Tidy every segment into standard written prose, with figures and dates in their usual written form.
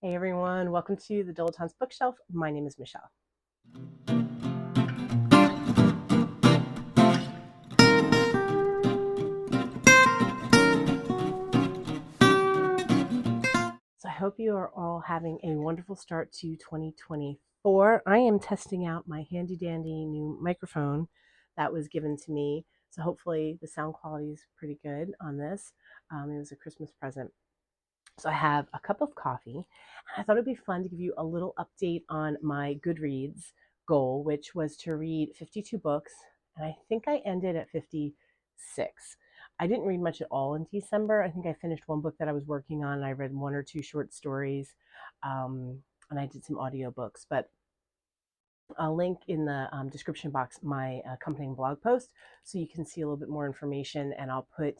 Hey everyone, welcome to the Dilettante's Bookshelf. My name is Michelle. So I hope you are all having a wonderful start to 2024. I am testing out my handy dandy new microphone that was given to me. So hopefully the sound quality is pretty good on this. It was a Christmas present. So I have a cup of coffee, and I thought it'd be fun to give you a little update on my Goodreads goal, which was to read 52 books, and I think I ended at 56. I didn't read much at all in December. I think I finished one book that I was working on, and I read one or two short stories, and I did some audiobooks. But I'll link in the description box my accompanying blog post so you can see a little bit more information. And I'll put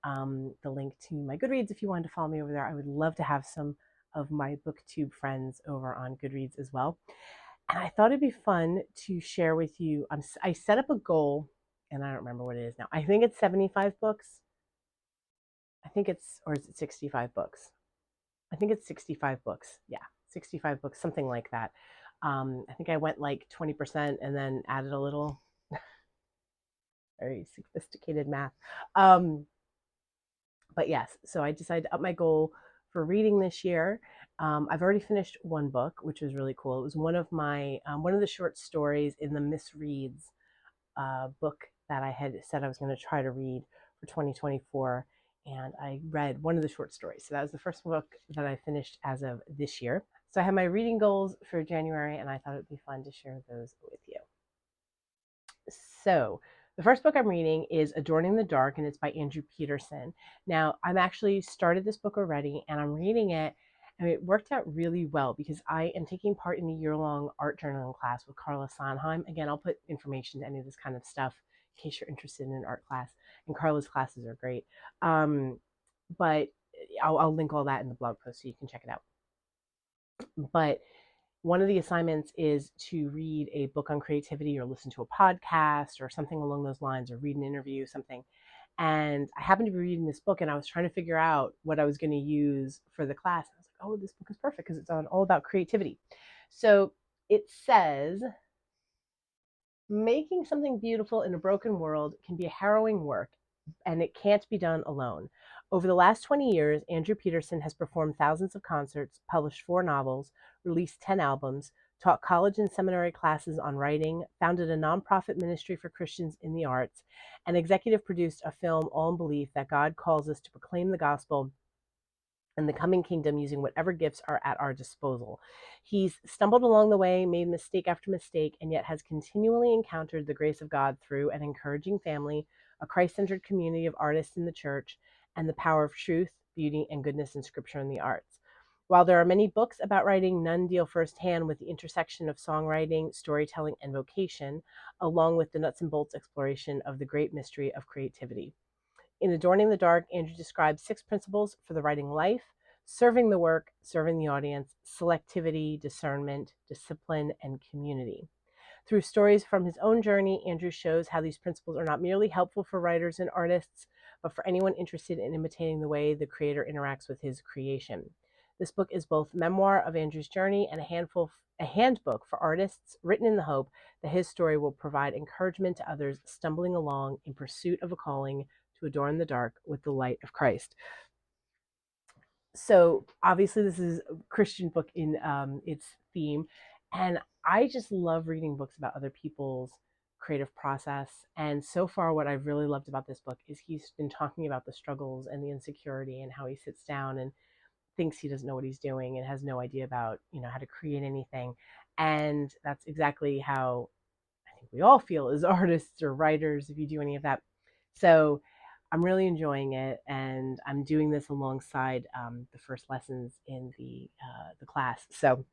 the link to my Goodreads if you wanted to follow me over there. I would love to have some of my BookTube friends over on Goodreads as well. And I thought it'd be fun to share with you. I set up a goal, and I don't remember what it is now. I think it's 75 books. Or is it 65 books? I think it's 65 books. Yeah, 65 books, something like that. I think I went like 20% and then added a little. Very sophisticated math. Um, but yes, so I decided to up my goal for reading this year. I've already finished one book, which was really cool. It was one of the short stories in the Misreads book that I had said I was going to try to read for 2024. And I read one of the short stories. So that was the first book that I finished as of this year. So I have my reading goals for January, and I thought it would be fun to share those with you. So the first book I'm reading is Adorning the Dark, and it's by Andrew Peterson. Now, I've actually started this book already, and I'm reading it, and it worked out really well because I am taking part in a year-long art journaling class with Carla Sondheim. Again, I'll put information to any of this kind of stuff in case you're interested in an art class, and Carla's classes are great. But I'll link all that in the blog post so you can check it out. But one of the assignments is to read a book on creativity or listen to a podcast or something along those lines, or read an interview, something. And I happened to be reading this book, and I was trying to figure out what I was going to use for the class. I was like, oh, this book is perfect because it's all about creativity. So it says, making something beautiful in a broken world can be a harrowing work, and it can't be done alone. Over the last 20 years, Andrew Peterson has performed thousands of concerts, published 4 novels, released 10 albums, taught college and seminary classes on writing, founded a nonprofit ministry for Christians in the arts, and executive produced a film, All in Belief, that God calls us to proclaim the gospel and the coming kingdom using whatever gifts are at our disposal. He's stumbled along the way, made mistake after mistake, and yet has continually encountered the grace of God through an encouraging family, a Christ-centered community of artists in the church, and the power of truth, beauty, and goodness in scripture and the arts. While there are many books about writing, none deal firsthand with the intersection of songwriting, storytelling, and vocation, along with the nuts and bolts exploration of the great mystery of creativity. In Adorning the Dark, Andrew describes 6 principles for the writing life: serving the work, serving the audience, selectivity, discernment, discipline, and community. Through stories from his own journey, Andrew shows how these principles are not merely helpful for writers and artists, but for anyone interested in imitating the way the creator interacts with his creation. This book is both memoir of Andrew's journey and a handbook for artists, written in the hope that his story will provide encouragement to others stumbling along in pursuit of a calling to adorn the dark with the light of Christ. So obviously this is a Christian book in its theme, and I just love reading books about other people's creative process. And so far what I've really loved about this book is he's been talking about the struggles and the insecurity, and how he sits down and thinks he doesn't know what he's doing and has no idea about, how to create anything. And that's exactly how I think we all feel as artists or writers if you do any of that. So I'm really enjoying it, and I'm doing this alongside the first lessons in the class. So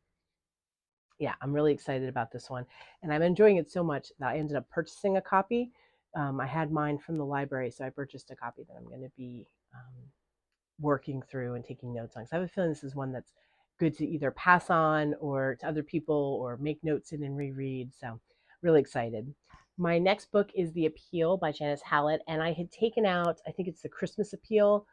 yeah, I'm really excited about this one, and I'm enjoying it so much that I ended up purchasing a copy. I had mine from the library, so I purchased a copy that I'm going to be working through and taking notes on. So I have a feeling this is one that's good to either pass on or to other people or make notes in and reread. So really excited. My next book is The Appeal by Janice Hallett, and I had taken out, I think it's the Christmas Appeal,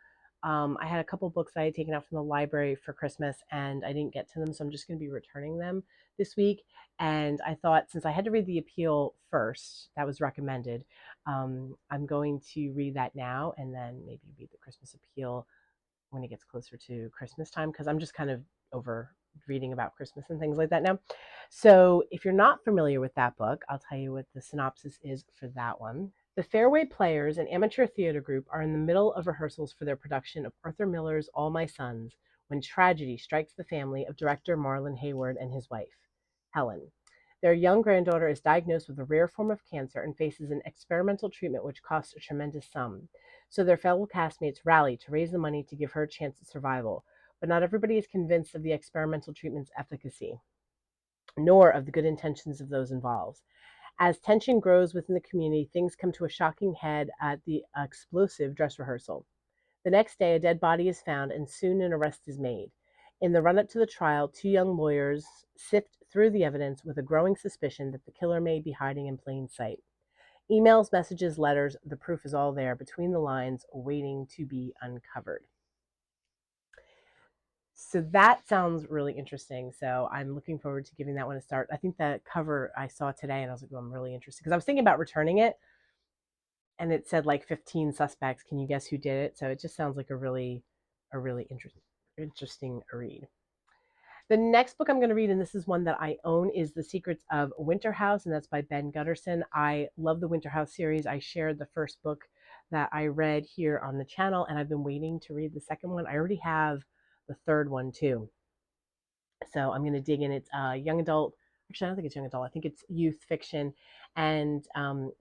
I had a couple books that I had taken out from the library for Christmas and I didn't get to them, so I'm just going to be returning them this week. And I thought since I had to read The Appeal first, that was recommended, I'm going to read that now and then maybe read The Christmas Appeal when it gets closer to Christmas time because I'm just kind of over reading about Christmas and things like that now. So if you're not familiar with that book, I'll tell you what the synopsis is for that one. The Fairway Players, an amateur theater group, are in the middle of rehearsals for their production of Arthur Miller's All My Sons when tragedy strikes the family of director Marlon Hayward and his wife, Helen. Their young granddaughter is diagnosed with a rare form of cancer and faces an experimental treatment which costs a tremendous sum. So their fellow castmates rally to raise the money to give her a chance at survival. But not everybody is convinced of the experimental treatment's efficacy, nor of the good intentions of those involved. As tension grows within the community, things come to a shocking head at the explosive dress rehearsal. The next day, a dead body is found, and soon an arrest is made. In the run up to the trial, two young lawyers sift through the evidence with a growing suspicion that the killer may be hiding in plain sight. Emails, messages, letters, the proof is all there between the lines, waiting to be uncovered. So that sounds really interesting. So I'm looking forward to giving that one a start. I think the cover I saw today and I was like, oh, I'm really interested because I was thinking about returning it and it said like 15 suspects. Can you guess who did it? So it just sounds like a really interesting read. The next book I'm going to read, and this is one that I own, is The Secrets of Winter House, and that's by Ben Gutterson. I love the Winter House series. I shared the first book that I read here on the channel, and I've been waiting to read the second one. I already have the third one too. So I'm going to dig in. It's young adult. Actually, I don't think it's young adult. I think it's youth fiction, and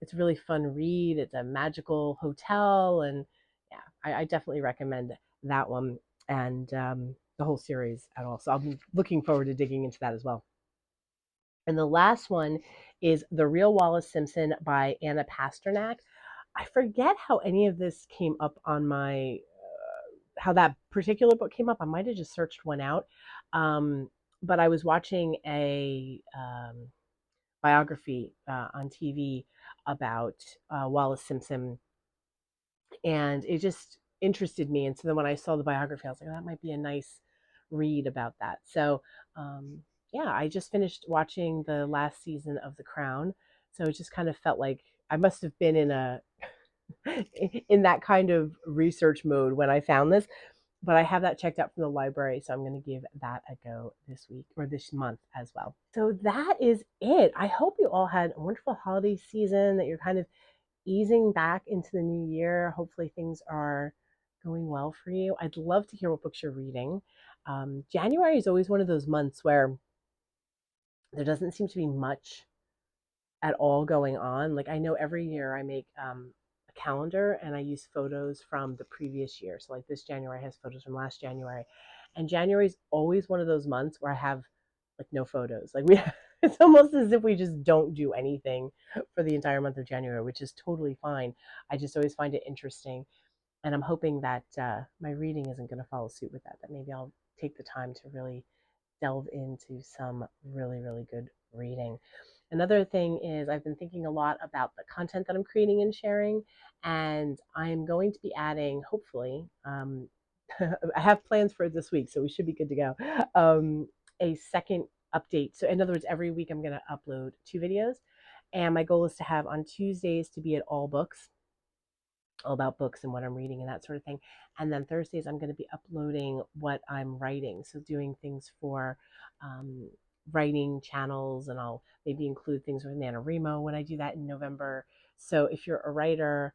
it's a really fun read. It's a magical hotel, and yeah, I definitely recommend that one and the whole series at all. So I'll be looking forward to digging into that as well. And the last one is The Real Wallace Simpson by Anna Pasternak. I forget how any of this came up on my how that particular book came up. I might have just searched one out. But I was watching a biography on TV about Wallace Simpson, and it just interested me. And so then when I saw the biography, I was like, oh, that might be a nice read about that. So, yeah, I just finished watching the last season of The Crown. So it just kind of felt like I must have been in a in that kind of research mode when I found this. But I have that checked out from the library, so I'm going to give that a go this week or this month as well. So that is it. I hope you all had a wonderful holiday season, that you're kind of easing back into the new year. Hopefully things are going well for you. I'd love to hear what books you're reading. January is always one of those months where there doesn't seem to be much at all going on. Like I know every year I make a calendar and I use photos from the previous year. So like this January has photos from last January. And January is always one of those months where I have like no photos. Like we it's almost as if we just don't do anything for the entire month of January, which is totally fine. I just always find it interesting. And I'm hoping that my reading isn't going to follow suit with that, that maybe I'll take the time to really delve into some really, really good reading. Another thing is I've been thinking a lot about the content that I'm creating and sharing, and I'm going to be adding, hopefully, I have plans for it this week, so we should be good to go, a second update. So in other words, every week I'm going to upload 2 videos, and my goal is to have on Tuesdays to be at all books, all about books and what I'm reading and that sort of thing. And then Thursdays, I'm going to be uploading what I'm writing. So doing things for writing channels, and I'll maybe include things with NaNoWriMo when I do that in November. So if you're a writer,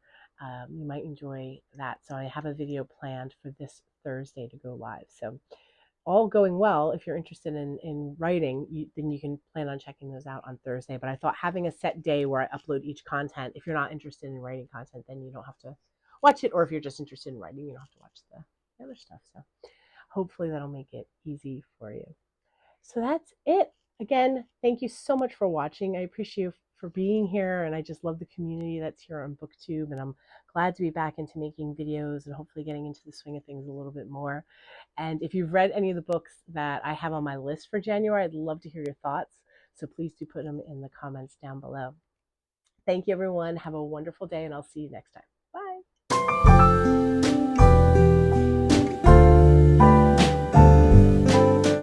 you might enjoy that. So I have a video planned for this Thursday to go live. So all going well, if you're interested in writing, then you can plan on checking those out on Thursday. But I thought having a set day where I upload each content, if you're not interested in writing content, then you don't have to watch it. Or if you're just interested in writing, you don't have to watch the other stuff. So hopefully that'll make it easy for you. So that's it. Again, thank you so much for watching. I appreciate you for being here, and I just love the community that's here on BookTube, and I'm glad to be back into making videos and hopefully getting into the swing of things a little bit more. And if you've read any of the books that I have on my list for January, I'd love to hear your thoughts, so please do put them in the comments down below. Thank you, everyone. Have a wonderful day, and I'll see you next time.